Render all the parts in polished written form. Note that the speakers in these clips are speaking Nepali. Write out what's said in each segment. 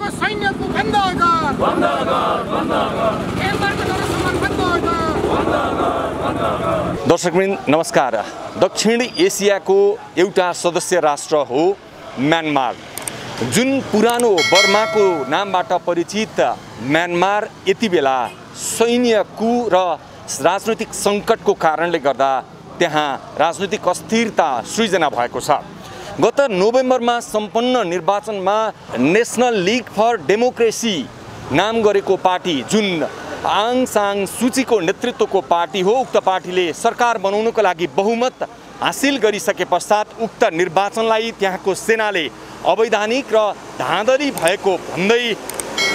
म्यानमारको सैन्यको बन्द गर म्यानमारको जनसम्मान बन्द गर। दर्शकवृन्द नमस्कार। दक्षिण एसियाको एउटा सदस्य राष्ट्र हो म्यानमार। जुन पुरानो बर्माको नामबाट परिचित म्यानमार यति बेला सैन्य कु र राजनैतिक सङ्कटको कारणले गर्दा त्यहाँ राजनैतिक अस्थिरता सृजना भएको छ। गत नोभेम्बरमा सम्पन्न निर्वाचनमा नेसनल लिग फर डेमोक्रेसी नाम गरेको पार्टी, जुन आङ सान सुचीको नेतृत्वको पार्टी हो, उक्त पार्टीले सरकार बनाउनको लागि बहुमत हासिल गरिसके पश्चात उक्त निर्वाचनलाई त्यहाँको सेनाले अवैधानिक र धाँधली भएको भन्दै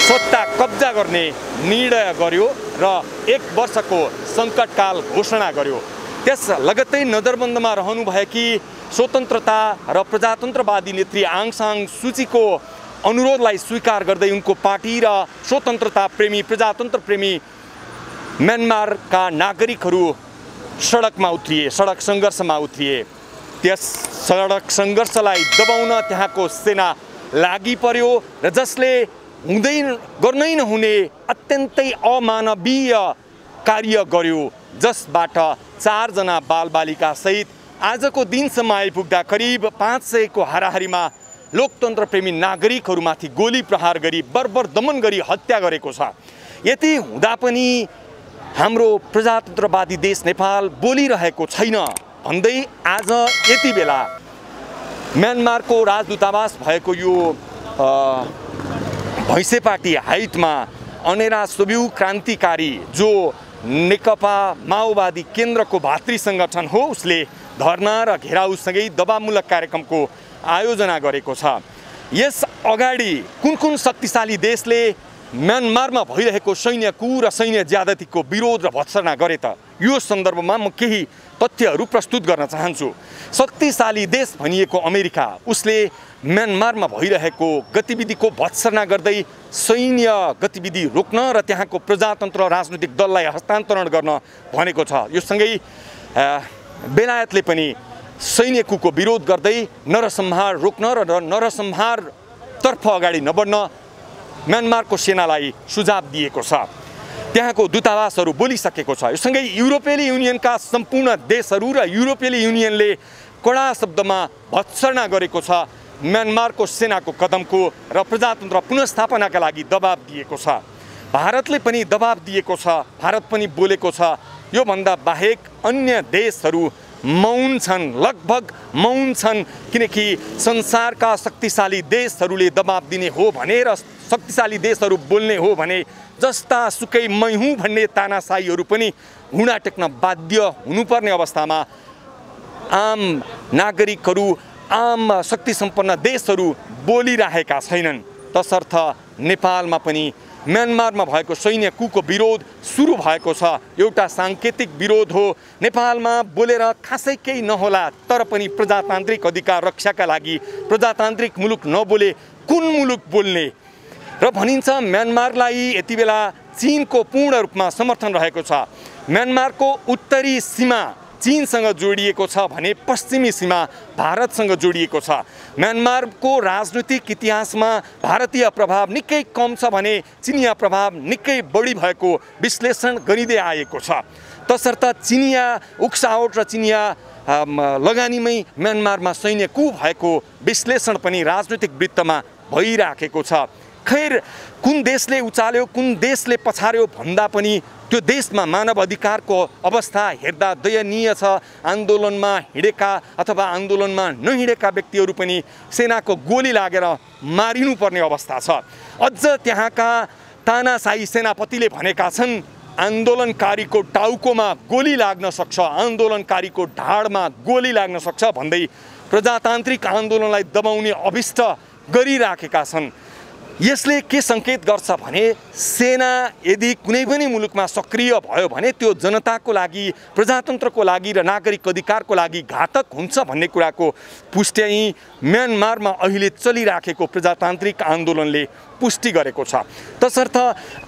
सत्ता कब्जा गर्ने निर्णय गर्यो र 1 वर्षको सङ्कटकाल घोषणा गर्यो। त्यस लगत्तै नजरबन्दमा रहनुभएकी स्वतन्त्रता र प्रजातन्त्रवादी नेत्री आङ सान सुचीको अनुरोधलाई स्वीकार गर्दै उनको पार्टी र स्वतन्त्रता प्रेमी प्रजातन्त्र प्रेमी म्यानमारका नागरिकहरू सडकमा उत्रिए, सडक सङ्घर्षमा उत्रिए। त्यस सडक सङ्घर्षलाई दबाउन त्यहाँको सेना लागि पर्यो र जसले गर्नै नहुने अत्यन्तै अमानवीय कार्य गर्यो, जसबाट 4 जना बालबालिका सहित आजको दिनसम्म आइपुग्दा करिब 500 को हाराहारीमा लोकतन्त्र प्रेमी नागरिकहरूमाथि गोली प्रहार गरी बर्बर दमन गरी हत्या गरेको छ। यति हुँदा पनि हाम्रो प्रजातन्त्रवादी देश नेपाल बोलिरहेको छैन भन्दै आज यति बेला म्यानमारको राजदूतावास भएको यो भैँसेपाटी हाइटमा अनेरा सोब्यू क्रान्तिकारी, जो नेकपा माओवादी केन्द्रको भातृ सङ्गठन हो, उसले धरना र घेराउसँगै दबावमूलक कार्यक्रमको आयोजना गरेको छ। यस अगाडि कुन कुन शक्तिशाली देशले म्यानमारमा भइरहेको सैन्य कु र सैन्य ज्यादतीको विरोध र भत्सना गरे त, यो सन्दर्भमा म केही तथ्यहरू प्रस्तुत गर्न चाहन्छु। शक्तिशाली देश भनिएको अमेरिका, उसले म्यानमारमा भइरहेको गतिविधिको भत्सना गर्दै सैन्य गतिविधि रोक्न र त्यहाँको प्रजातन्त्र राजनैतिक दललाई हस्तान्तरण गर्न भनेको छ। यो सँगै बेलायतले पनि सैन्य कुको विरोध गर्दै नरसंहार रोक्न र नरसंहारतर्फ अगाडि नबढ्न म्यानमारको सेनालाई सुझाव दिएको छ। त्यहाँको दूतावासहरू बोलिसकेको छ। यो सँगै युरोपेली युनियनका सम्पूर्ण देशहरू र युरोपेली युनियनले कडा शब्दमा भत्सना गरेको छ म्यानमारको सेनाको कदमको र प्रजातन्त्र पुनर्स्थापनाका लागि दबाब दिएको छ। भारतले पनि दबाब दिएको छ, भारत पनि बोलेको छ। योभन्दा बाहेक अन्य देशहरू मौन छन्, लगभग मौन छन्, किनकि संसारका शक्तिशाली देशहरूले दबाब दिने हो भने र शक्तिशाली देशहरू बोल्ने हो भने जस्ता सुकै मै हुँ भन्ने तानाशाहीहरू पनि हुँडा टेक्न बाध्य हुनुपर्ने अवस्थामा आम नागरिकहरू, आम शक्ति सम्पन्न देशहरू बोलिरहेका छैनन्। तसर्थ नेपालमा पनि म्यानमारमा भएको सैन्य कुको विरोध सुरु भएको छ। एउटा साङ्केतिक विरोध हो। नेपालमा बोलेर खासै केही नहोला, तर पनि प्रजातान्त्रिक अधिकार रक्षाका लागि प्रजातान्त्रिक मुलुक नबोले कुन मुलुक बोल्ने र भनिन्छ म्यानमारलाई यति बेला चीनको पूर्ण रूपमा समर्थन रहेको छ। म्यानमारको उत्तरी सीमा चीनसँग जोडिएको छ भने पश्चिमी सीमा भारतसँग जोडिएको छ। म्यानमारको राजनीतिक इतिहासमा भारतीय प्रभाव निकै कम छ भने चिनिया प्रभाव निकै बढी भएको विश्लेषण गरिँदै आएको छ। तसर्थ चिनिया उक्सावट र चिनिया लगानीमै म्यानमारमा सैन्य कु भएको विश्लेषण पनि राजनीतिक वृत्तमा भइराखेको छ। खैर, कुन देशले उचाल्यो कुन देशले पछार्यो भन्दा पनि त्यो देशमा मानव अधिकारको अवस्था हेर्दा दयनीय छ। आन्दोलनमा हिँडेका अथवा आन्दोलनमा नहिँडेका व्यक्तिहरू पनि सेनाको गोली लागेर मारिनुपर्ने अवस्था छ। अझ त्यहाँका तानाशाही सेनापतिले भनेका छन् आन्दोलनकारीको टाउकोमा गोली लाग्न सक्छ, आन्दोलनकारीको ढाडमा गोली लाग्न सक्छ भन्दै प्रजातान्त्रिक आन्दोलनलाई दबाउने अभिष्ट गरिराखेका छन्। यसले के सङ्केत गर्छ भने सेना यदि कुनै पनि मुलुकमा सक्रिय भयो भने त्यो जनताको लागि, प्रजातन्त्रको लागि र नागरिक अधिकारको लागि घातक हुन्छ भन्ने कुराको पुष्टि म्यानमारमा अहिले चलिराखेको प्रजातान्त्रिक आन्दोलनले पुष्टि गरेको छ। तसर्थ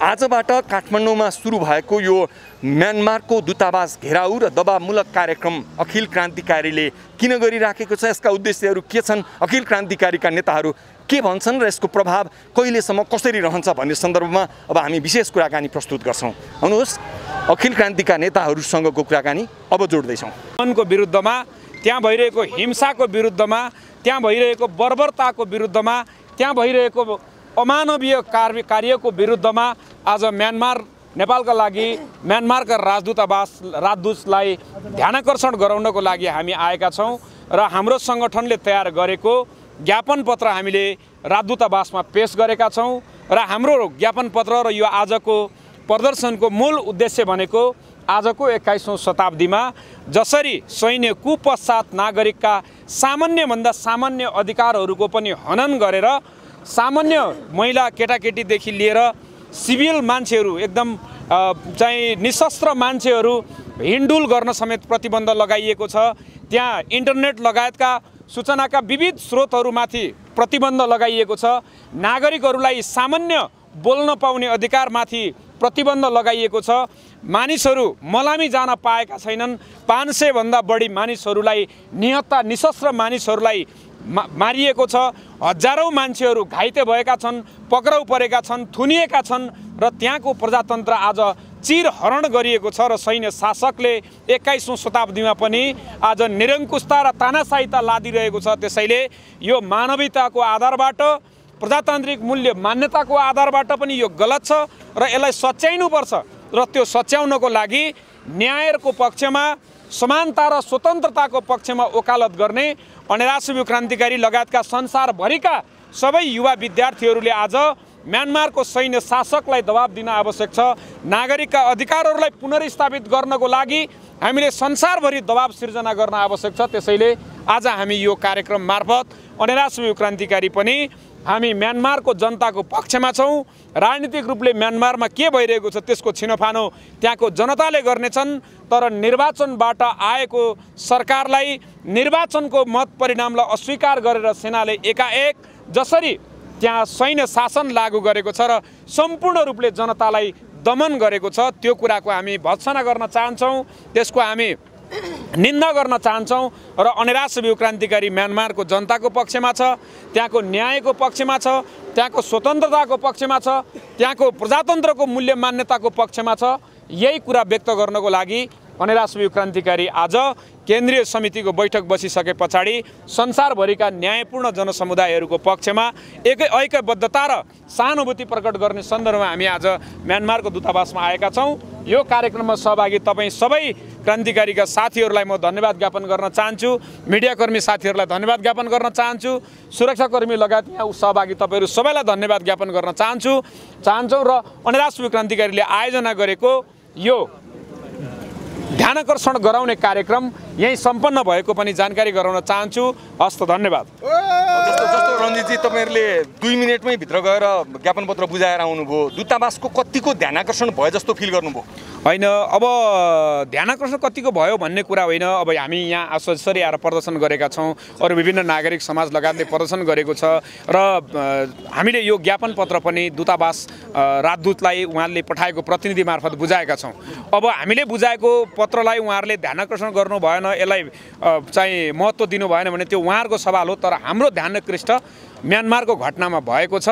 आजबाट काठमाडौँमा सुरु भएको यो म्यानमारको दूतावास घेराउ र दबावमूलक कार्यक्रम अखिल क्रान्तिकारीले किन गरिराखेको छ, यसका उद्देश्यहरू के छन्, अखिल क्रान्तिकारीका नेताहरू के भन्छन् र यसको प्रभाव कहिलेसम्म कसरी रहन्छ भन्ने सन्दर्भमा अब हामी विशेष कुराकानी प्रस्तुत गर्छौँ। आउनुहोस्, अखिल क्रान्तिका नेताहरूसँगको कुराकानी अब जोड्दैछौँ। को विरुद्धमा, त्यहाँ भइरहेको हिंसाको विरुद्धमा, त्यहाँ भइरहेको बर्बरताको विरुद्धमा, त्यहाँ भइरहेको अमानवीय कार्यको विरुद्धमा आज नेपालका लागि म्यानमारका राजदूतलाई ध्यानाकर्षण गराउनको लागि हामी आएका छौँ र हाम्रो सङ्गठनले तयार गरेको ज्ञापन पत्र हामीले राजदूतावासमा पेश गरेका छौँ र हाम्रो ज्ञापन पत्र र यो आजको प्रदर्शनको मूल उद्देश्य भनेको आजको 21औं शताब्दीमा जसरी सैन्य कुपश्चात नागरिकका सामान्यभन्दा सामान्य अधिकारहरूको पनि हनन गरेर सामान्य महिला केटाकेटीदेखि लिएर सिभिल मान्छेहरू एकदम चाहिँ निशस्त्र मान्छेहरू हिँडुल गर्न समेत प्रतिबन्ध लगाइएको छ। त्यहाँ इन्टरनेट लगायतका सूचनाका विविध स्रोतहरूमाथि प्रतिबन्ध लगाइएको छ। नागरिकहरूलाई सामान्य बोल्न पाउने अधिकारमाथि प्रतिबन्ध लगाइएको छ। मानिसहरू मलामी जान पाएका छैनन्। 500 भन्दा बढी मानिसहरूलाई निशस्त्र मानिसहरूलाई मारिएको छ। हजारौं मान्छेहरू घाइते भएका छन्, पक्राउ परेका छन्, थुनिएका छन् र त्यहाँको प्रजातन्त्र आज चिरहरण गरिएको छ र सैन्य शासकले 21औं शताब्दीमा पनि आज निरङ्कुशता र तानाशाहीता लादिरहेको छ। त्यसैले यो मानवीयताको आधारबाट, प्रजातान्त्रिक मूल्य मान्यताको आधारबाट पनि यो गलत छ र यसलाई सच्याउनुपर्छ र त्यो सच्याउनको लागि न्यायको पक्षमा, समानता र स्वतन्त्रताको पक्षमा वकालत गर्ने अनिराश्रमी क्रान्तिकारी लगायतका संसारभरिका सबै युवा विद्यार्थीहरूले आज म्यानमारको सैन्य शासकलाई दबाब दिन आवश्यक छ। नागरिकका अधिकारहरूलाई पुनर्स्थापित गर्नको लागि हामीले संसारभरि दबाब सिर्जना गर्न आवश्यक छ। त्यसैले आज हामी यो कार्यक्रम मार्फत अनिराश्रमी क्रान्तिकारी पनि हामी म्यानमारको जनताको पक्षमा छौँ। राजनीतिक रूपले म्यानमारमा के भइरहेको छ त्यसको छिनोफानो त्यहाँको जनताले गर्नेछन्, तर निर्वाचनबाट आएको सरकारलाई, निर्वाचनको मत परिणामलाई अस्वीकार गरेर सेनाले एकाएक जसरी त्यहाँ सैन्य शासन लागू गरेको छ र सम्पूर्ण रूपले जनतालाई दमन गरेको छ, त्यो कुराको हामी भर्त्सना गर्न चाहन्छौँ, त्यसको हामी निन्दा गर्न चाहन्छौँ र अनिराश्रमी क्रान्तिकारी म्यानमारको जनताको पक्षमा छ, त्यहाँको न्यायको पक्षमा छ, त्यहाँको स्वतन्त्रताको पक्षमा छ, त्यहाँको प्रजातन्त्रको मूल्य मान्यताको पक्षमा छ। यही कुरा व्यक्त गर्नको लागि अनिराश्रमी क्रान्तिकारी आज केन्द्रीय समितिको बैठक बसिसके पछाडि संसारभरिका न्यायपूर्ण जनसमुदायहरूको पक्षमा ऐक्यबद्धता र सहानुभूति प्रकट गर्ने सन्दर्भमा हामी आज म्यानमारको दूतावासमा आएका छौँ। यो कार्यक्रममा सहभागी तपाईँ सबै क्रान्तिकारीका साथीहरूलाई म धन्यवाद ज्ञापन गर्न चाहन्छु, मिडियाकर्मी साथीहरूलाई धन्यवाद ज्ञापन गर्न चाहन्छु, सुरक्षाकर्मी लगायत यहाँ सहभागी तपाईँहरू सबैलाई धन्यवाद ज्ञापन गर्न चाहन्छौँ र अनिराश्रमी क्रान्तिकारीले आयोजना गरेको यो ध्यानाकर्षण गराउने कार्यक्रम यही सम्पन्न भएको पनि जानकारी गराउन चाहन्छु। हस्त धन्यवाद। जस्तो रञ्जितजी, तपाईँहरूले 2 मिनटमै भित्र गएर ज्ञापन पत्र बुझाएर आउनुभयो, दूतावासको कतिको ध्यानाकर्षण भयो जस्तो फिल गर्नुभयो? होइन, अब ध्यानाकर्षण कतिको भयो भन्ने कुरा होइन। अब हामी यहाँ आश्चर्य आएर प्रदर्शन गरेका छौँ, अरू विभिन्न नागरिक समाज लगायतले प्रदर्शन गरेको छ र हामीले यो ज्ञापन पत्र पनि दूतावास राजदूतलाई उहाँले पठाएको प्रतिनिधि मार्फत बुझाएका छौँ। अब हामीले बुझाएको पत्रलाई उहाँहरूले ध्यानाकर्षण गर्नु भएन, यसलाई चाहिँ महत्त्व दिनु भएन भने त्यो उहाँहरूको सवाल हो। तर हाम्रो ध्यान आकृष्ट म्यानमारको घटनामा भएको छ।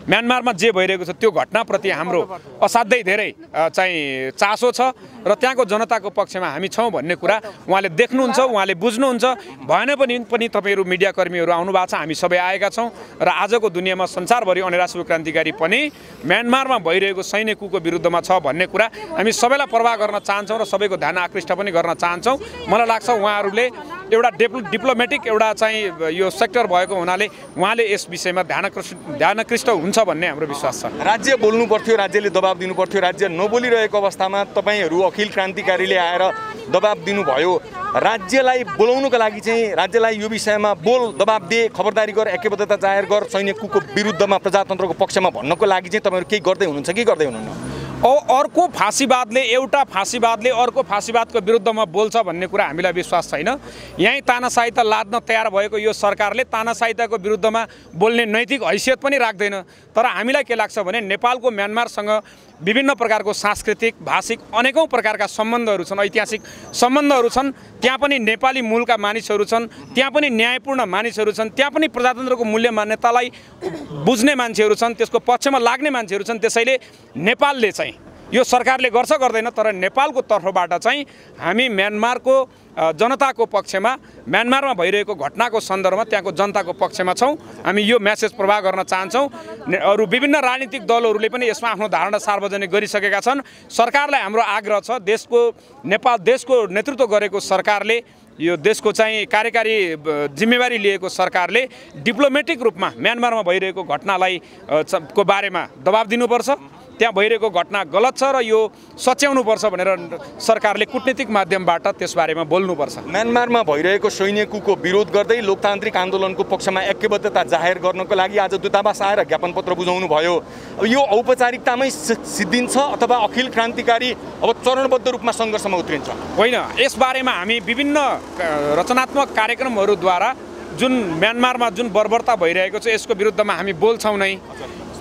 म्यानमारमा जे भइरहेको छ त्यो घटनाप्रति हाम्रो असाध्यै धेरै चाहिँ चासो छ र त्यहाँको जनताको पक्षमा हामी छौँ भन्ने कुरा उहाँले देख्नुहुन्छ, उहाँले बुझ्नुहुन्छ। भएन पनि तपाईँहरू मिडियाकर्मीहरू आउनु भएको छ, हामी सबै आएका छौँ र आजको दुनियाँमा संसारभरि अनिराश्रमी क्रान्तिकारी पनि म्यानमारमा भइरहेको सैन्य कुको विरुद्धमा छ भन्ने कुरा हामी सबैलाई प्रवाह गर्न चाहन्छौँ र सबैको ध्यान आकृष्ट पनि गर्न चाहन्छौँ। मलाई लाग्छ उहाँहरूले एउटा डिप्लोमेटिक एउटा चाहिँ यो सेक्टर भएको हुनाले उहाँले यस विषयमा ध्यानाकृष्ट हुन्छ भन्ने हाम्रो विश्वास छ। राज्य बोल्नु पर्थ्यो, राज्यले दबाब दिनु पर्थ्यो, राज्य नबोलिरहेको अवस्थामा तपाईँहरू अखिल क्रान्तिकारीले आएर दबाब दिनुभयो। राज्यलाई बोलाउनुको लागि चाहिँ राज्यलाई यो विषयमा बोल, दबाब दे, खबरदारी गर, ऐक्यबद्धता जाहेर गर, सैन्य कुको विरुद्धमा प्रजातन्त्रको पक्षमा भन्नको लागि चाहिँ तपाईँहरू केही गर्दै हुनुहुन्छ कि गर्दै हुनुहुन्न? अर्को फाँसीवादले एउटा फाँसीवादले अर्को फाँसीवादको विरुद्धमा बोल्छ भन्ने कुरा हामीलाई विश्वास छैन। यहीँ तानाशाही लाद्न तयार भएको यो सरकारले तानाशाहीको विरुद्धमा बोल्ने नैतिक हैसियत पनि राख्दैन। तर हामीलाई के लाग्छ भने नेपालको म्यानमारसँग विभिन्न प्रकारको सांस्कृतिक भाषिक अनेकौं प्रकारका सम्बन्धहरू छन्, ऐतिहासिक सम्बन्धहरू छन्। त्यहाँ पनि नेपाली मूलका मानिसहरू छन्, त्यहाँ पनि न्यायपूर्ण मानिसहरू छन्, त्यहाँ पनि प्रजातन्त्रको मूल्य मान्यतालाई बुझ्ने मान्छेहरू छन्, त्यसको पक्षमा लाग्ने मान्छेहरू छन्। त्यसैले नेपालले चाहिँ यो सरकारले गर्छ गर्दैन, तर नेपालको तर्फबाट चाहिँ हामी म्यानमारको जनताको पक्षमा, म्यानमारमा भइरहेको घटनाको सन्दर्भमा त्यहाँको जनताको पक्षमा छौँ। हामी यो मेसेज प्रवाह गर्न चाहन्छौँ। अरू विभिन्न राजनीतिक दलहरूले पनि यसमा आफ्नो धारणा सार्वजनिक गरिसकेका छन्। सरकारलाई हाम्रो आग्रह छ, देशको नेतृत्व गरेको सरकारले, यो देशको चाहिँ कार्यकारी जिम्मेवारी लिएको सरकारले डिप्लोमेटिक रूपमा म्यानमारमा भइरहेको घटनालाई को बारेमा दबाब दिनुपर्छ। त्यहाँ भइरहेको घटना गलत छ र यो सच्याउनुपर्छ भनेर सरकारले कूटनीतिक माध्यमबाट त्यसबारेमा बोल्नुपर्छ। म्यानमारमा भइरहेको सैन्य कुको विरोध गर्दै लोकतान्त्रिक आन्दोलनको पक्षमा ऐक्यबद्धता जाहेर गर्नको लागि आज दूतावास आएर ज्ञापन पत्र बुझाउनु भयो। अब यो औपचारिकतामै सिद्धिन्छ अथवा अखिल क्रान्तिकारी अब चरणबद्ध रूपमा सङ्घर्षमा उत्रिन्छ? होइन, यसबारेमा हामी विभिन्न रचनात्मक कार्यक्रमहरूद्वारा जुन म्यानमारमा जुन बर्बरता भइरहेको छ यसको विरुद्धमा हामी बोल्छौँ नै।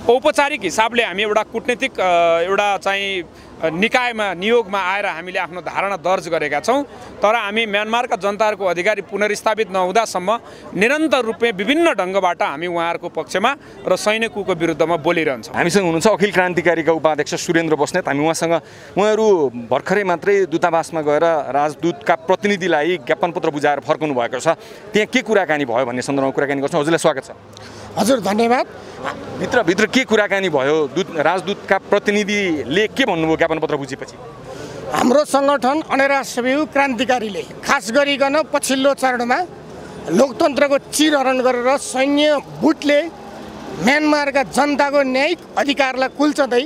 औपचारिक हिसाबले हामी एउटा कूटनीतिक एउटा चाहिँ निकायमा नियोगमा आएर हामीले आफ्नो धारणा दर्ज गरेका छौँ। तर हामी म्यानमारका जनताहरूको अधिकार पुनर्स्थापित नहुँदासम्म निरन्तर रूपमा विभिन्न ढङ्गबाट हामी उहाँहरूको पक्षमा र सैन्य कुको विरुद्धमा बोलिरहन्छौँ। हामीसँग हुनुहुन्छ अखिल क्रान्तिकारीका उपाध्यक्ष सुरेन्द्र बस्नेत। हामी उहाँहरू भर्खरै मात्रै दूतावासमा गएर राजदूतका प्रतिनिधिलाई ज्ञापन पत्र बुझाएर फर्काउनु भएको छ। त्यहाँ के कुराकानी भयो भन्ने सन्दर्भमा कुराकानी गर्छौँ। हजुरलाई स्वागत छ। हजुर धन्यवाद। भित्र के कुराकानी भयो? राजदूतका प्रतिनिधिले के भन्नुभयो ज्ञापन पत्र बुझेपछि? हाम्रो सङ्गठन अनेरासभ्यू क्रान्तिकारीले खास गरिकन पछिल्लो चरणमा लोकतन्त्रको चिरहरण गरेर सैन्य बुटले म्यानमारका जनताको न्यायिक अधिकारलाई कुल्चँदै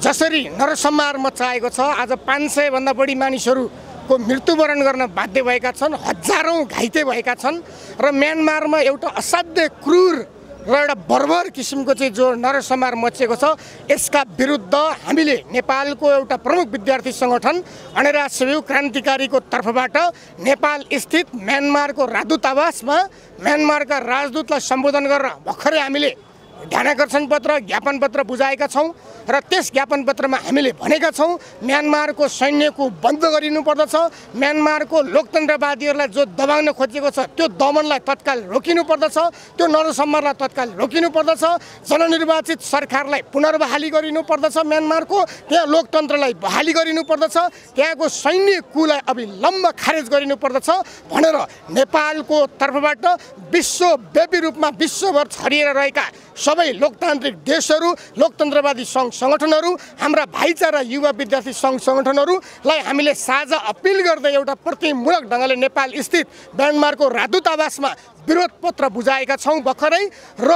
जसरी नरसंहार मचाएको छ, आज 500 भन्दा बढी मानिसहरूको मृत्युवरण गर्न बाध्य भएका छन्, हजारौँ घाइते भएका छन् र म्यानमारमा एउटा असाध्य क्रूर र एउटा बर्बर किसिमको चाहिँ जो नरसंहार मचेको छ, यसका विरुद्ध हामीले नेपालको एउटा प्रमुख विद्यार्थी सङ्गठन अनेरासभ्यू क्रान्तिकारीको तर्फबाट नेपाल स्थित म्यानमारको राजदूतावासमा म्यानमारका राजदूतलाई सम्बोधन गरेर भर्खरै हामीले ध्यानाकर्षण पत्र ज्ञापन पत्र बुझाएका छौँ र त्यस ज्ञापन पत्रमा हामीले भनेका छौँ म्यानमारको सैन्यको बन्द गरिनुपर्दछ, म्यानमारको लोकतन्त्रवादीहरूलाई जो दबाउन खोजेको छ त्यो दमनलाई तत्काल रोकिनुपर्दछ, त्यो नरसंहारलाई तत्काल रोकिनुपर्दछ, जननिर्वाचित सरकारलाई पुनर्बहाली गरिनुपर्दछ, म्यानमारको त्यहाँ लोकतन्त्रलाई बहाली गरिनुपर्दछ, त्यहाँको सैन्य कुलाई अविलम्ब खारेज गरिनुपर्दछ भनेर नेपालको तर्फबाट विश्वव्यापी रूपमा विश्वभर छरिएर रहेका सबै लोकतान्त्रिक देशहरू, लोकतन्त्रवादी सङ्घ सङ्गठनहरू, हाम्रा भाइचारा युवा विद्यार्थी सङ्घ सङ्गठनहरूलाई हामीले साझा अपिल गर्दै एउटा प्रतिमूलक ढङ्गले नेपाल स्थित म्यानमारको राजदूतावासमा विरोध पत्र बुझाएका छौँ भर्खरै। र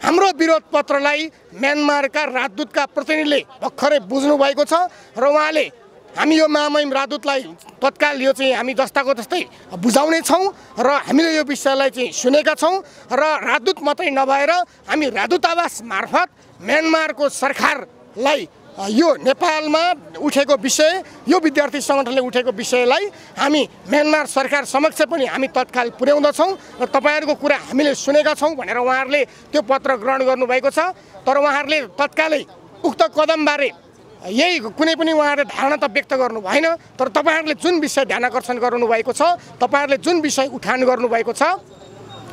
हाम्रो विरोध पत्रलाई म्यानमारका राजदूतका प्रतिनिधिले भर्खरै बुझ्नु भएको छ र उहाँले हामी यो महामहिम राजदूतलाई तत्काल यो चाहिँ हामी जस्ताको तस्तै बुझाउने छौँ र हामीले यो विषयलाई चाहिँ सुनेका छौँ र राजदूत मात्रै नभएर हामी राजदूतावास मार्फत म्यानमारको सरकारलाई यो नेपालमा उठेको विषय, यो विद्यार्थी सङ्गठनले उठेको विषयलाई हामी म्यानमार सरकार समक्ष पनि हामी तत्काल पुर्याउँदछौँ र तपाईँहरूको कुरा हामीले सुनेका छौँ भनेर उहाँहरूले त्यो पत्र ग्रहण गर्नुभएको छ। तर उहाँहरूले तत्कालै उक्त कदमबारे यही कुनै पनि उहाँहरूले धारणा त व्यक्त गर्नु भएन। तर तपाईँहरूले जुन विषय ध्यानाकर्षण गर्नुभएको छ, तपाईँहरूले जुन विषय उठान गर्नुभएको छ,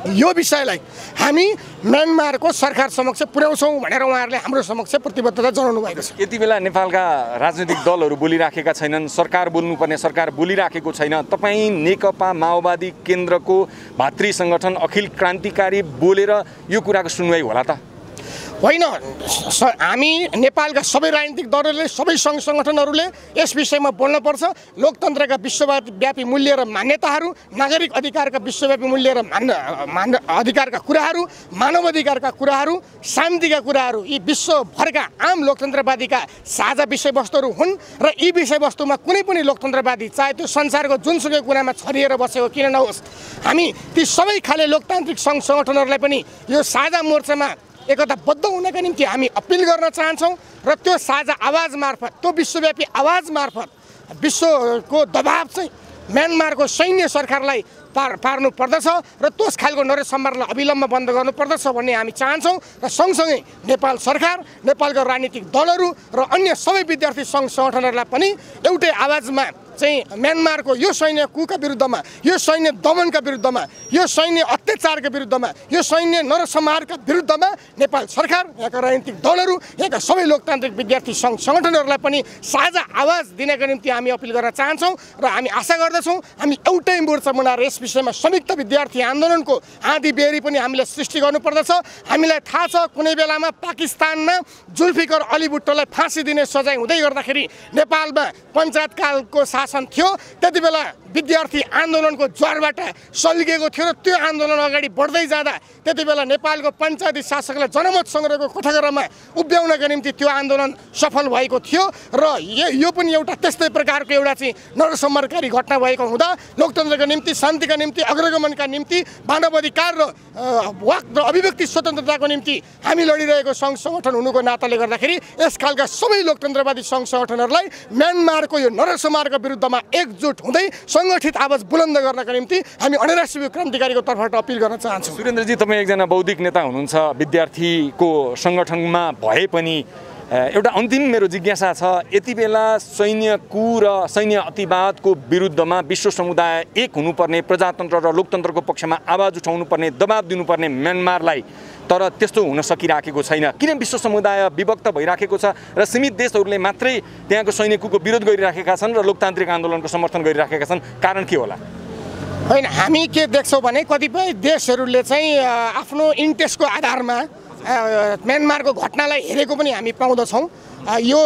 यो विषयलाई हामी म्यानमारको सरकार समक्ष पुर्याउँछौँ भनेर उहाँहरूले हाम्रो समक्ष प्रतिबद्धता जनाउनु भएको छ। यति बेला नेपालका राजनीतिक दलहरू बोलिराखेका छैनन्, सरकार बोल्नुपर्ने सरकार बोलिराखेको छैन। तपाईँ नेकपा माओवादी केन्द्रको भातृ सङ्गठन अखिल क्रान्तिकारी बोलेर यो कुराको सुनवाई होला त? होइन, हामी नेपालका सबै राजनीतिक दलहरूले, सबै सङ्घ सङ्गठनहरूले यस विषयमा बोल्नुपर्छ। लोकतन्त्रका विश्वव्यापी मूल्य र मान्यताहरू, नागरिक अधिकारका विश्वव्यापी मूल्य र अधिकारका कुराहरू, मानव अधिकारका कुराहरू, शान्तिका कुराहरू यी विश्वभरका आम लोकतन्त्रवादीका साझा विषयवस्तुहरू हुन् र यी विषयवस्तुमा कुनै पनि लोकतन्त्रवादी चाहे त्यो संसारको जुनसुकै कुनामा छरिएर बसेको किन नहोस्, हामी ती सबै खाले लोकतान्त्रिक सङ्घ सङ्गठनहरूलाई पनि यो साझा मोर्चामा एकताबद्ध हुनका निम्ति हामी अपिल गर्न चाहन्छौँ र त्यो साझा आवाज मार्फत त्यो विश्वव्यापी आवाज मार्फत विश्वको दबाब चाहिँ म्यानमारको सैन्य सरकारलाई पार्नु पर्दछ र त्यस खालको नरसंहारलाई अविलम्ब बन्द गर्नुपर्दछ भन्ने हामी चाहन्छौँ र सँगसँगै नेपाल सरकार नेपालका राजनीतिक दलहरू र अन्य सबै विद्यार्थी सङ्घ सङ्गठनहरूलाई पनि एउटै आवाजमा चाहिँ म्यानमारको यो सैन्य कुका विरुद्धमा यो सैन्य दमनका विरुद्धमा यो सैन्य अत्याचारका विरुद्धमा यो सैन्य नरसंहारका विरुद्धमा नेपाल सरकार यहाँका राजनीतिक दलहरू यहाँका सबै लोकतान्त्रिक विद्यार्थी सङ्घ सङ्गठनहरूलाई पनि साझा आवाज दिनका निम्ति हामी अपिल गर्न चाहन्छौँ र हामी आशा गर्दछौँ हामी एउटै मोर्चा बनाएर यस विषयमा संयुक्त विद्यार्थी आन्दोलनको आँधी बेरी पनि हामीले सृष्टि गर्नुपर्दछ। हामीलाई थाहा छ कुनै बेलामा पाकिस्तानमा जुल्फिकर अली भुट्टोलाई फाँसी दिने सजाय हुँदै गर्दाखेरि नेपालमा पञ्चायतकालको शासन थियो। त्यति बेला विद्यार्थी आन्दोलनको ज्वारबाट सल्किएको थियो र त्यो आन्दोलन अगाडि बढ्दै जाँदा त्यति बेला नेपालको पञ्चायती शासकलाई जनमत सङ्ग्रहको कोठाघरमा उभ्याउनका निम्ति त्यो आन्दोलन सफल भएको थियो र यो पनि एउटा त्यस्तै प्रकारको एउटा चाहिँ नरसंहारकारी घटना भएको हुँदा लोकतन्त्रका निम्ति शान्तिका निम्ति अग्रगमनका निम्ति मानव अधिकार र वाक र अभिव्यक्ति स्वतन्त्रताको निम्ति हामी लडिरहेको सङ्घ सङ्गठन हुनुको नाताले गर्दाखेरि यस खालका सबै लोकतन्त्रवादी सङ्घ सङ्गठनहरूलाई म्यानमारको यो नरसंहारको विरुद्धमा एकजुट हुँदै सङ्गठित आवाज बुलन्द गर्नका निम्ति हामी अनिराश्रवी क्रान्तिकारीको तर्फबाट अपिल गर्न चाहन्छौँ। सुरेन्द्रजी, तपाईँ एकजना बौद्धिक नेता हुनुहुन्छ, विद्यार्थीको सङ्गठनमा भए पनि एउटा अन्तिम मेरो जिज्ञासा छ, यति बेला सैन्य कु र सैन्य अतिवादको विरुद्धमा विश्व समुदाय एक हुनुपर्ने, प्रजातन्त्र र लोकतन्त्रको पक्षमा आवाज उठाउनुपर्ने, दबाब दिनुपर्ने म्यानमारलाई, तर त्यस्तो हुन सकिराखेको छैन। किन विश्व समुदाय विभक्त भइराखेको छ र सीमित देशहरूले मात्रै त्यहाँको सैन्य कुको विरोध गरिराखेका छन् र लोकतान्त्रिक आन्दोलनको समर्थन गरिराखेका छन्? कारण के होला? होइन, हामी के देख्छौँ भने कतिपय देशहरूले चाहिँ आफ्नो इन्ट्रेस्टको आधारमा म्यानमारको घटनालाई हेरेको पनि हामी पाउँदछौँ। यो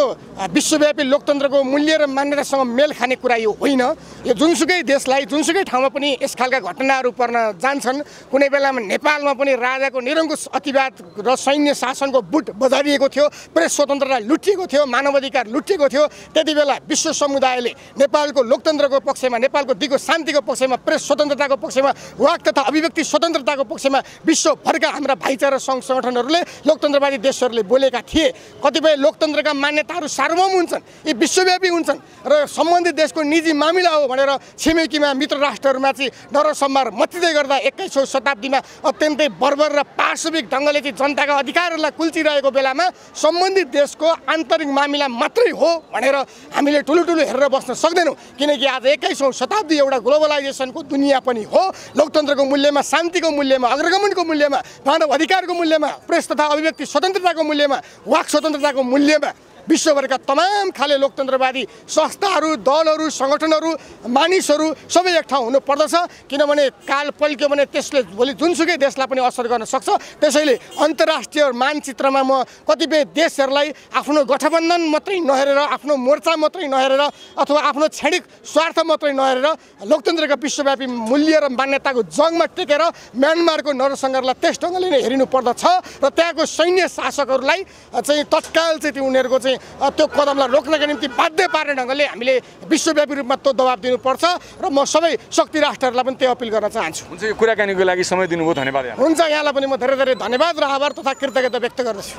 विश्वव्यापी लोकतन्त्रको मूल्य र मान्यतासँग मेल खाने कुरा यो होइन। यो जुनसुकै देशलाई जुनसुकै ठाउँमा पनि यस खालका घटनाहरू पर्न जान्छन्। कुनै बेलामा नेपालमा पनि राजाको निरङ्कुश अतिवाद र सैन्य शासनको बुट बजारिएको थियो, प्रेस स्वतन्त्रता लुटिएको थियो, मानवाधिकार लुटिएको थियो। त्यति बेला विश्व समुदायले नेपालको लोकतन्त्रको पक्षमा, नेपालको दिगो शान्तिको पक्षमा, प्रेस स्वतन्त्रताको पक्षमा, वाक तथा अभिव्यक्ति स्वतन्त्रताको पक्षमा विश्वभरका हाम्रा भाइचारा सङ्घ सङ्गठनहरूले, लोकतन्त्रवादी देशहरूले बोलेका थिए। कतिपय लोकतन्त्र मान्यताहरू सार्वभौम हुन्छन्, यी विश्वव्यापी हुन्छन् र सम्बन्धित देशको निजी मामिला हो भनेर छिमेकीमा मित्र राष्ट्रहरूमा चाहिँ नरसंहार मच्चिँदै गर्दा 21औं शताब्दीमा अत्यन्तै बर्बर र पार्श्विक ढङ्गले चाहिँ जनताका अधिकारहरूलाई कुल्चिरहेको बेलामा सम्बन्धित देशको आन्तरिक मामिला मात्रै हो भनेर हामीले ठुलो हेरेर बस्न सक्दैनौँ। किनकि आज 21औं शताब्दी एउटा ग्लोबलाइजेसनको दुनियाँ पनि हो। लोकतन्त्रको मूल्यमा, शान्तिको मूल्यमा, अग्रगमनको मूल्यमा, मानव अधिकारको मूल्यमा, प्रेस तथा अभिव्यक्ति स्वतन्त्रताको मूल्यमा, वाक स्वतन्त्रताको मूल्यमा विश्वभरका तमाम खाले लोकतन्त्रवादी संस्थाहरू, दलहरू, सङ्गठनहरू, मानिसहरू सबै एक ठाउँ हुनुपर्दछ। किनभने काल पल्क्यो भने त्यसले भोलि जुनसुकै देशलाई पनि असर गर्न सक्छ। त्यसैले अन्तर्राष्ट्रिय मानचित्रमा म कतिपय देशहरूलाई आफ्नो गठबन्धन मात्रै नहेरेर, आफ्नो मोर्चा मात्रै नहेरेर अथवा आफ्नो क्षणिक स्वार्थ मात्रै नहेरेर लोकतन्त्रका विश्वव्यापी मूल्य र मान्यताको जगमा टेकेर म्यानमारको नरसंहारलाई त्यस ढङ्गले नै हेरिनु पर्दछ र त्यहाँको सैन्य शासकहरूलाई चाहिँ तत्काल चाहिँ उनीहरूको चाहिँ त्यो कदमलाई रोक्नका निम्ति बाध्य पार्ने ढङ्गले हामीले विश्वव्यापी रूपमा त्यो दबाब दिनुपर्छ र म सबै शक्ति राष्ट्रहरूलाई पनि त्यो अपिल गर्न चाहन्छु। हुन्छ, यो कुराकानीको लागि समय दिनुभयो, धन्यवाद। हुन्छ, यहाँलाई पनि म धेरै धन्यवाद र आभार तथा कृतज्ञता व्यक्त गर्दछु।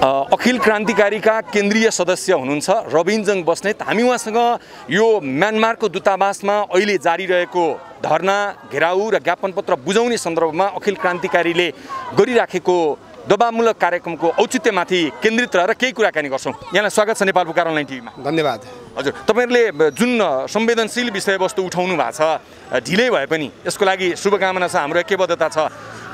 अखिल क्रान्तिकारीका केन्द्रीय सदस्य हुनुहुन्छ रविन्जङ बस्नेत। हामी उहाँसँग यो म्यानमारको दूतावासमा अहिले जारी रहेको धरना, घेराउ र ज्ञापन पत्र बुझाउने सन्दर्भमा अखिल क्रान्तिकारीले गरिराखेको दबावमूलक कार्यक्रमको औचित्यमाथि केन्द्रित रहेर केही कुराकानी गर्छौँ। यहाँलाई स्वागत छ नेपाल पुकार अनलाइन टिभीमा। धन्यवाद। हजुर, तपाईँहरूले जुन संवेदनशील विषयवस्तु उठाउनु भएको छ, ढिलै भए पनि यसको लागि शुभकामना छ, हाम्रो ऐक्यबद्धता छ।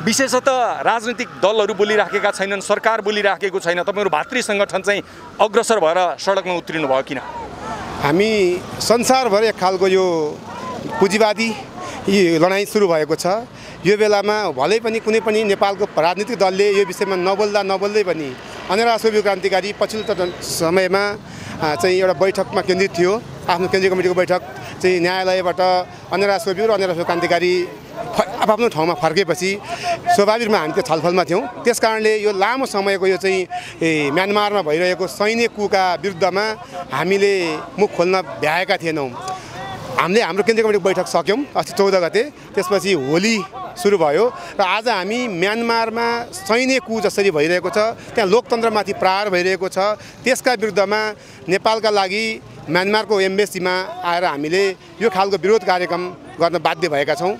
विशेषतः राजनीतिक दलहरू बोलिराखेका छैनन्, सरकार बोलिराखेको छैन, तपाईँहरू भातृ सङ्गठन चाहिँ अग्रसर भएर सडकमा उत्रिनु भयो किन? हामी संसारभर एक खालको यो पुँजीवादी लडाइँ सुरु भएको छ। यो बेलामा भलै पनि कुनै पनि नेपालको राजनीतिक दलले यो विषयमा नबोल्दै पनि अनेरा सोभियु क्रान्तिकारी पछिल्लो समयमा चाहिँ एउटा बैठकमा केन्द्रित थियो। आफ्नो केन्द्रीय कमिटीको बैठक चाहिँ न्यायालयबाट अनेरा सोभियु र अनेरा सोभियु क्रान्तिकारी आफ्नो ठाउँमा फर्केपछि स्वाभाविक रूपमा हामी त्यो छलफलमा थियौँ। त्यस कारणले यो लामो समयको यो चाहिँ म्यानमारमा भइरहेको सैन्य कुका विरुद्धमा हामीले मुख खोल्न भ्याएका थिएनौँ। हामीले हाम्रो केन्द्रीय कमिटीको बैठक सक्यौँ अस्ति 14 गते। त्यसपछि होली सुरु भयो र आज हामी म्यानमारमा सैन्य कू जसरी भइरहेको छ, त्यहाँ लोकतन्त्रमाथि प्रहार भइरहेको छ, त्यसका विरुद्धमा नेपालका लागि म्यानमारको एम्बेसीमा आएर हामीले यो खालको विरोध कार्यक्रम गर्न बाध्य भएका छौँ।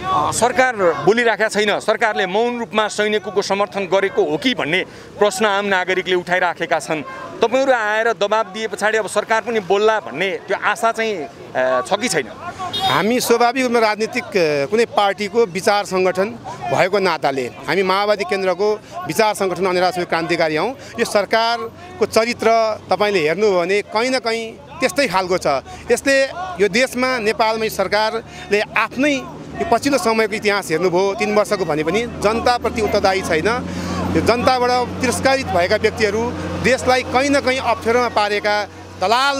सरकार बोलिराखेका छैन, सरकारले मौन रूपमा सैनिकको समर्थन गरेको हो कि भन्ने प्रश्न आम नागरिकले उठाइराखेका छन्। तपाईहरु आएर दबाब दिए पछाडि अब सरकार पनि बोल्ला भन्ने त्यो आशा चाहिँ छ कि छैन? हामी स्वाभाविक रूपमा राजनीतिक कुनै पार्टीको विचार सङ्गठन भएको नाताले हामी माओवादी केन्द्रको विचार सङ्गठन अनेरा सबिउ क्रान्तिकारी हौँ। यो सरकारको चरित्र तपाईँले हेर्नुभयो भने कहीँ न कहीँ त्यस्तै खालको छ। यसले यो देशमा नेपालमा सरकारले आफ्नै पछिल्लो समयको इतिहास हेर्नुभयो 3 वर्षको भने पनि जनताप्रति उत्तरदायी छैन। यो जनताबाट तिरस्कारित भएका व्यक्तिहरू, देशलाई कहीँ न कहीँ अप्ठ्यारोमा पारेका दलाल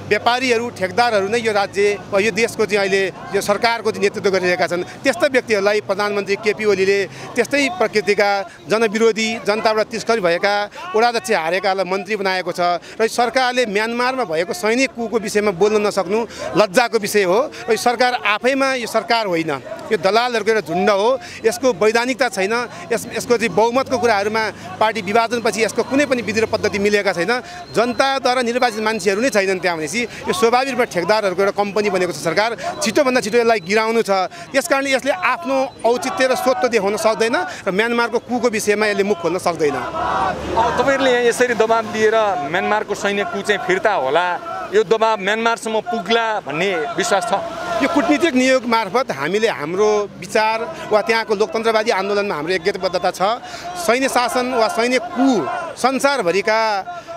व्यापारीहरू, ठेकदारहरू नै यो राज्य वा यो देशको चाहिँ अहिले यो सरकारको चाहिँ नेतृत्व गरिरहेका छन्। त्यस्ता व्यक्तिहरूलाई प्रधानमन्त्री केपी ओलीले त्यस्तै प्रकृतिका जनविरोधी, जनताबाट तिरस्कारी भएका वडाध्यक्ष हारेकालाई मन्त्री बनाएको छ र सरकारले म्यानमारमा भएको सैनिक कुको विषयमा बोल्न नसक्नु लज्जाको विषय हो। र सरकार आफैमा यो सरकार होइन, यो दलालहरूको एउटा झुन्ड हो। यसको वैधानिकता छैन। यसको चाहिँ बहुमतको कुराहरूमा पार्टी विभाजनपछि यसको कुनै पनि विधि र पद्धति मिलेका छैन। जनताद्वारा निर्वाचित मान्छेहरू नै छैनन् त्यहाँ भनेपछि यो स्वाभाविक रूपमा ठेकदारहरूको एउटा कम्पनी बनेको छ सरकार। छिटोभन्दा छिटो यसलाई गिराउनु छ। त्यसकारण यसले आफ्नो औचित्य र स्वत्व देखाउन सक्दैन र म्यानमारको कुको विषयमा यसले मुख खोल्न सक्दैन। तपाईहरुले यहाँ यसरी दबाब दिएर म्यानमारको सैन्य कू चाहिँ फिर्ता होला, यो दबाब म्यानमारसम्म पुग्ला भन्ने विश्वास छ? यो कूटनीतिक नियोग मार्फत हामीले हाम्रो विचार वा त्यहाँको लोकतन्त्रवादी आन्दोलनमा हाम्रो एकताबद्धता छ। सैन्य शासन वा सैन्य कू संसारभरिका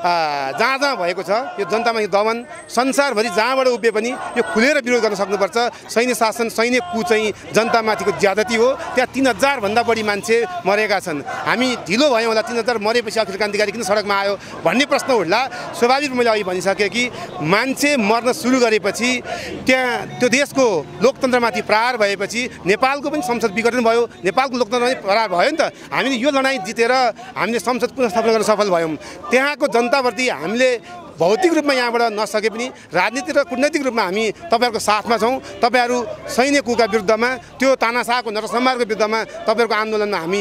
जहाँ जहाँ भएको छ यो जनतामाथि दमन संसारभरि जहाँबाट उभिए पनि यो खुलेर विरोध गर्न सक्नुपर्छ। सैन्य शासन, सैन्य कू चाहिँ जनतामाथिको ज्यादती हो। त्यहाँ 3000 भन्दा बढी मान्छे मरेका छन्। हामी ढिलो भयौँ होला, 3000 मरेपछि अखिल क्रान्तिकारी किन सडकमा आयो भन्ने प्रश्न उठ्ला। स्वाभाविक मैले अघि भनिसकेँ कि मान्छे मर्न सुरु गरेपछि त्यहाँ त्यो देशको लोकतन्त्रमाथि प्रहार भएपछि नेपालको पनि संसद विघटन भयो, नेपालको लोकतन्त्रमाथि प्रहार भयो नि त। हामीले यो लडाइँ जितेर हामीले संसद पुनर्स्थापना गर्न सफल भयौँ। त्यहाँको जनताप्रति हामीले भौतिक रूपमा यहाँबाट नसके पनि राजनीतिक र कूटनैतिक रूपमा हामी तपाईँहरूको साथमा छौँ। तपाईँहरू सैन्य कुका विरुद्धमा, त्यो तानाशाहको नरसंहारको विरुद्धमा तपाईँहरूको आन्दोलनमा हामी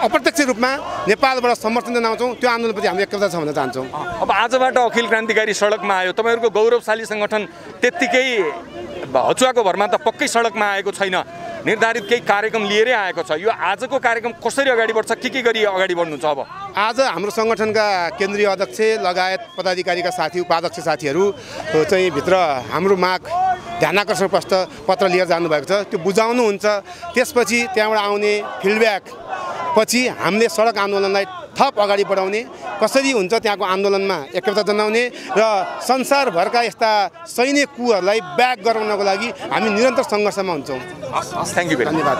अप्रत्यक्ष रूपमा नेपालबाट समर्थन जनाउँछौँ। त्यो आन्दोलनप्रति हामी एकता छ भन्न चाहन्छौँ। अब आजबाट अखिल क्रान्तिकारी सडकमा आयो, तपाईँहरूको गौरवशाली सङ्गठन त्यत्तिकै हचुवाको भरमा त पक्कै सडकमा आएको छैन, निर्धारित केही कार्यक्रम लिएरै आएको छ। यो आजको कार्यक्रम कसरी अगाडि बढ्छ, के गरी अगाडि बढ्नु छ? अब आज हाम्रो सङ्गठनका केन्द्रीय अध्यक्ष लगायत पदाधिकारीका साथी, उपाध्यक्ष साथीहरू चाहिँ भित्र हाम्रो माग ध्यानाकर्षण पत्र लिएर जानुभएको छ। त्यो बुझाउनुहुन्छ। त्यसपछि त्यहाँबाट आउने फिडब्याक पछि हामीले सडक आन्दोलनलाई थप अगाडि बढाउने, कसरी हुन्छ त्यहाँको आन्दोलनमा एकता जनाउने र संसारभरका यस्ता सैन्य कुहरूलाई ब्याक गराउनको लागि हामी निरन्तर सङ्घर्षमा हुन्छौँ। थ्याङ्क यू, धन्यवाद।